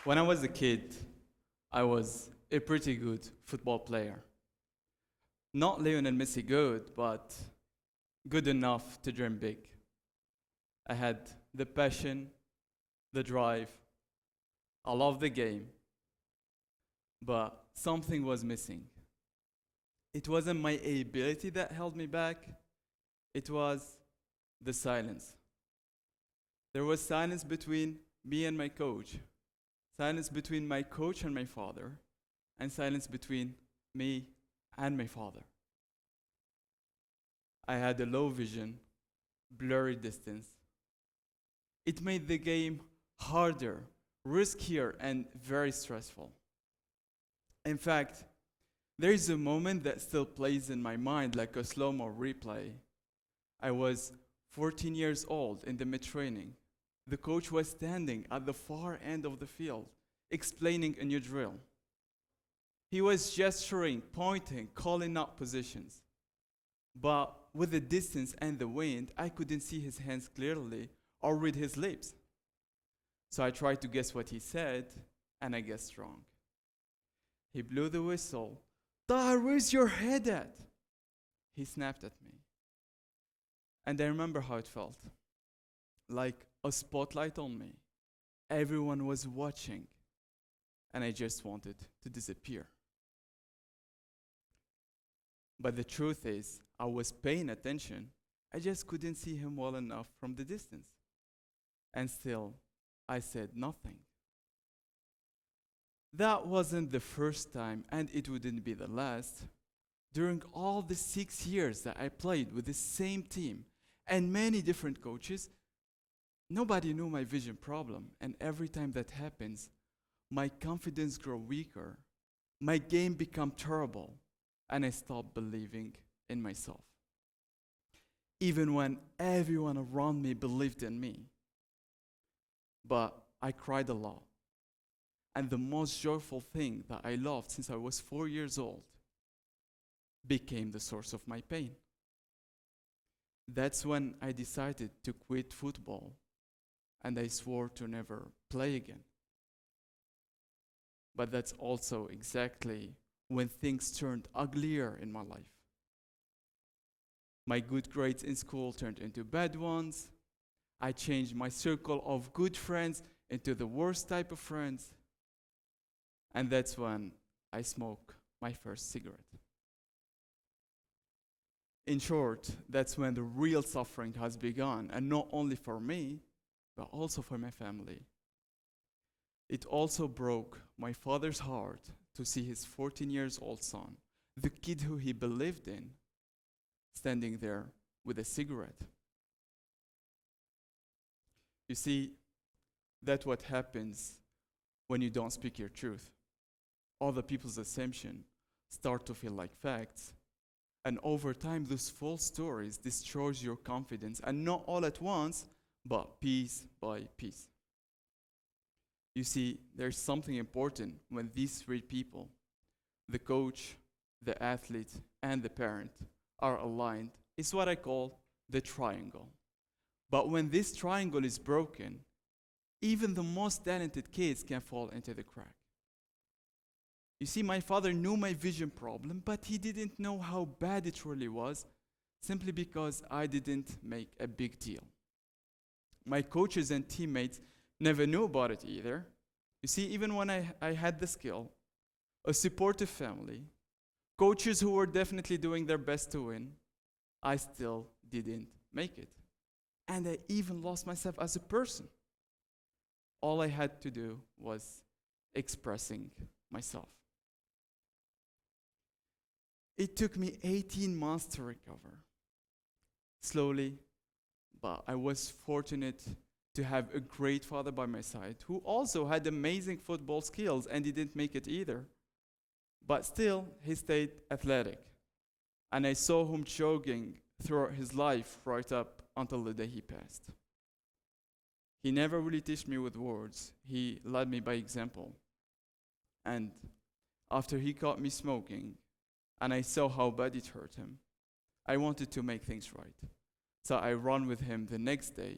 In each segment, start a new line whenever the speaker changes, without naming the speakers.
When I was a kid, I was a pretty good football player. Not Lionel Messi good, but good enough to dream big. I had the passion, the drive. I loved the game, but something was missing. It wasn't my ability that held me back, it was the silence. There was silence between me and my coach, silence between my coach and my father, and silence between me and my father. I had a low vision, blurry distance. It made the game harder, riskier, and very stressful. In fact, there is a moment that still plays in my mind like a slow-mo replay. I was 14 years old in the mid-training. The coach was standing at the far end of the field, explaining a new drill. He was gesturing, pointing, calling out positions. But with the distance and the wind, I couldn't see his hands clearly or read his lips. So I tried to guess what he said, and I guessed wrong. He blew the whistle. Taher, where's your head at? He snapped at me. And I remember how it felt. Like a spotlight on me. Everyone was watching, and I just wanted to disappear. But the truth is, I was paying attention. I just couldn't see him well enough from the distance. And still, I said nothing. That wasn't the first time, and it wouldn't be the last. During all the 6 years that I played with the same team and many different coaches, nobody knew my vision problem. And every time that happens, my confidence grows weaker, my game becomes terrible, and I stop believing in myself. Even when everyone around me believed in me. But I cried a lot. And the most joyful thing that I loved since I was 4 years old became the source of my pain. That's when I decided to quit football, and I swore to never play again. But that's also exactly when things turned uglier in my life. My good grades in school turned into bad ones. I changed my circle of good friends into the worst type of friends. And that's when I smoked my first cigarette. In short, that's when the real suffering has begun, and not only for me, but also for my family. It also broke my father's heart to see his 14 years old son, the kid who he believed in, standing there with a cigarette. You see, that's what happens when you don't speak your truth. Other people's assumptions start to feel like facts. And over time, those false stories destroy your confidence, and not all at once, but piece by piece. You see, there's something important when these three people, the coach, the athlete, and the parent, are aligned. It's what I call the triangle. But when this triangle is broken, even the most talented kids can fall into the crack. You see, my father knew my vision problem, but he didn't know how bad it really was, simply because I didn't make a big deal. My coaches and teammates never knew about it either. You see, even when I had the skill, a supportive family, coaches who were definitely doing their best to win, I still didn't make it. And I even lost myself as a person. All I had to do was expressing myself. It took me 18 months to recover. Slowly, but I was fortunate to have a great father by my side who also had amazing football skills, and he didn't make it either. But still, he stayed athletic. And I saw him jogging throughout his life right up until the day he passed. He never really taught me with words. He led me by example. And after he caught me smoking, and I saw how bad it hurt him, I wanted to make things right. So I ran with him the next day,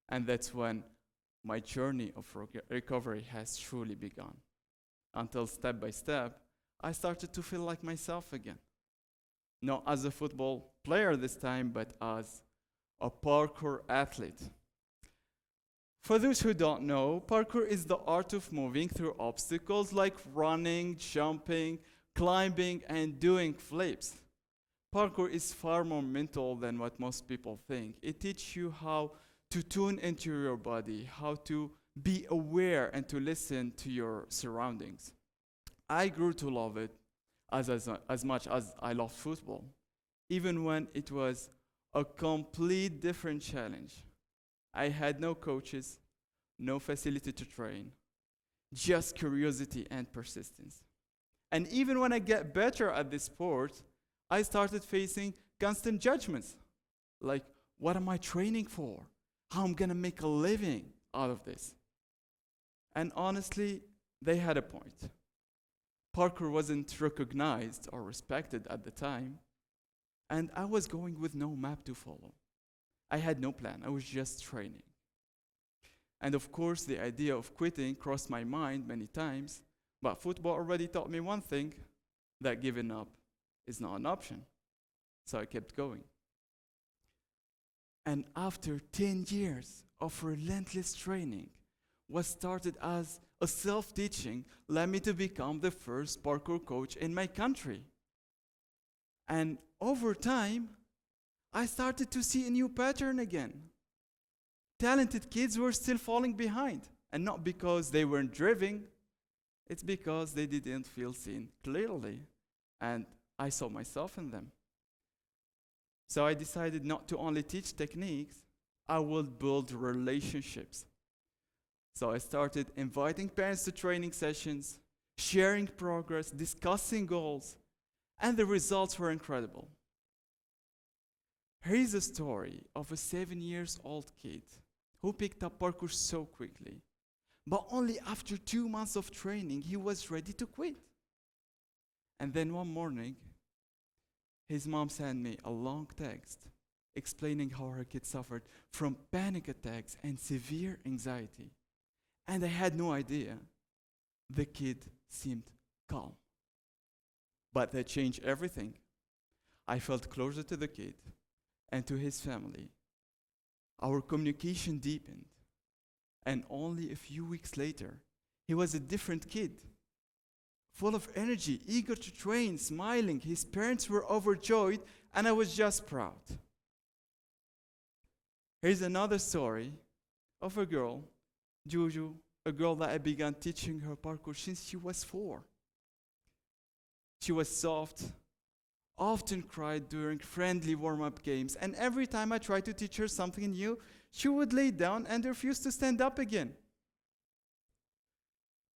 and that's when my journey of recovery has truly begun. Until step by step, I started to feel like myself again. Not as a football player this time, but as a parkour athlete. For those who don't know, parkour is the art of moving through obstacles like running, jumping, climbing, and doing flips. Parkour is far more mental than what most people think. It teaches you how to tune into your body, how to be aware and to listen to your surroundings. I grew to love it as much as I loved football, even when it was a complete different challenge. I had no coaches, no facility to train, just curiosity and persistence. And even when I get better at this sport, I started facing constant judgments. Like, what am I training for? How am I gonna make a living out of this? And honestly, they had a point. Parkour wasn't recognized or respected at the time, and I was going with no map to follow. I had no plan, I was just training. And of course, the idea of quitting crossed my mind many times, but football already taught me one thing, that giving up is not an option. So I kept going. And after 10 years of relentless training, what started as a self-teaching led me to become the first parkour coach in my country. And over time, I started to see a new pattern again. Talented kids were still falling behind, and not because they weren't driven, it's because they didn't feel seen clearly, and I saw myself in them. So I decided not to only teach techniques, I would build relationships. So I started inviting parents to training sessions, sharing progress, discussing goals, and the results were incredible. Here's a story of a 7-year-old kid who picked up parkour so quickly, but only after 2 months of training, he was ready to quit. And then one morning, his mom sent me a long text explaining how her kid suffered from panic attacks and severe anxiety. And I had no idea. The kid seemed calm. But that changed everything. I felt closer to the kid and to his family. Our communication deepened. And only a few weeks later, he was a different kid, full of energy, eager to train, smiling. His parents were overjoyed, and I was just proud. Here's another story of a girl, Juju, a girl that I began teaching her parkour since she was 4. She was soft, often cried during friendly warm-up games, and every time I tried to teach her something new, she would lay down and refuse to stand up again.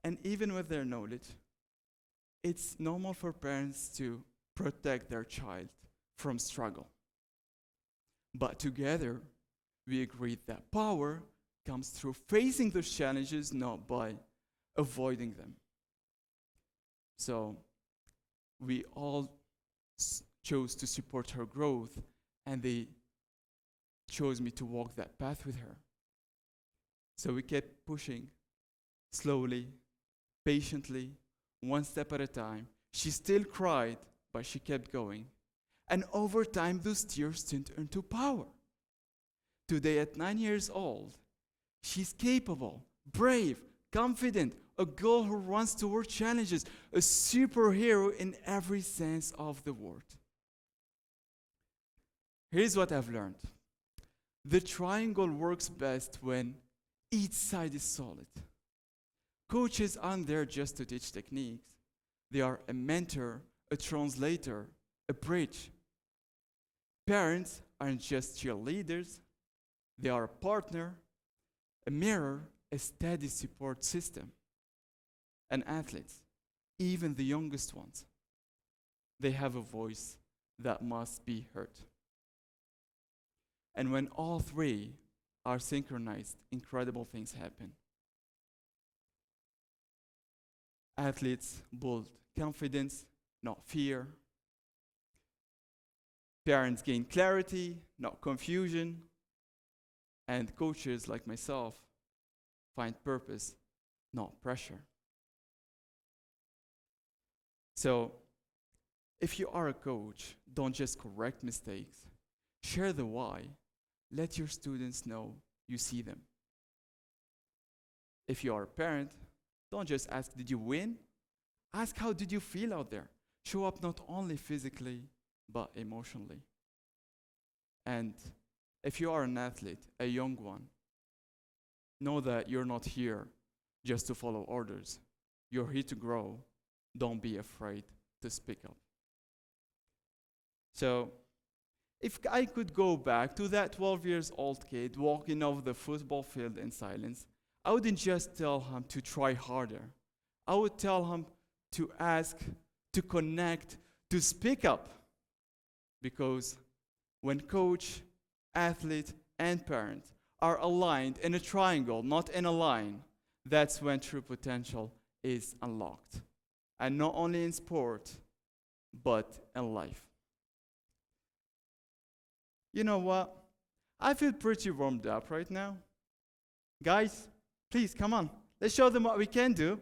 And even with their knowledge, it's normal for parents to protect their child from struggle. But together, we agreed that power comes through facing those challenges, not by avoiding them. So we all chose to support her growth, and they chose me to walk that path with her. So we kept pushing, slowly, patiently, one step at a time. She still cried, but she kept going. And over time, those tears turned into power. Today, at 9 years old, she's capable, brave, confident, a girl who runs toward challenges, a superhero in every sense of the word. Here's what I've learned. The triangle works best when each side is solid. Coaches aren't there just to teach techniques. They are a mentor, a translator, a bridge. Parents aren't just cheerleaders. They are a partner, a mirror, a steady support system. And athletes, even the youngest ones, they have a voice that must be heard. And when all three are synchronized, incredible things happen. Athletes build confidence, not fear. Parents gain clarity, not confusion. And coaches like myself find purpose, not pressure. So, if you are a coach, don't just correct mistakes. Share the why. Let your students know you see them. If you are a parent, don't just ask, did you win? Ask, how did you feel out there? Show up not only physically, but emotionally. And if you are an athlete, a young one, know that you're not here just to follow orders. You're here to grow. Don't be afraid to speak up. So, if I could go back to that 12 years old kid walking off the football field in silence, I wouldn't just tell him to try harder. I would tell him to ask, to connect, to speak up. Because when coach, athlete, and parent are aligned in a triangle, not in a line, that's when true potential is unlocked. And not only in sport, but in life. You know what? I feel pretty warmed up right now. Guys, please come on. Let's show them what we can do.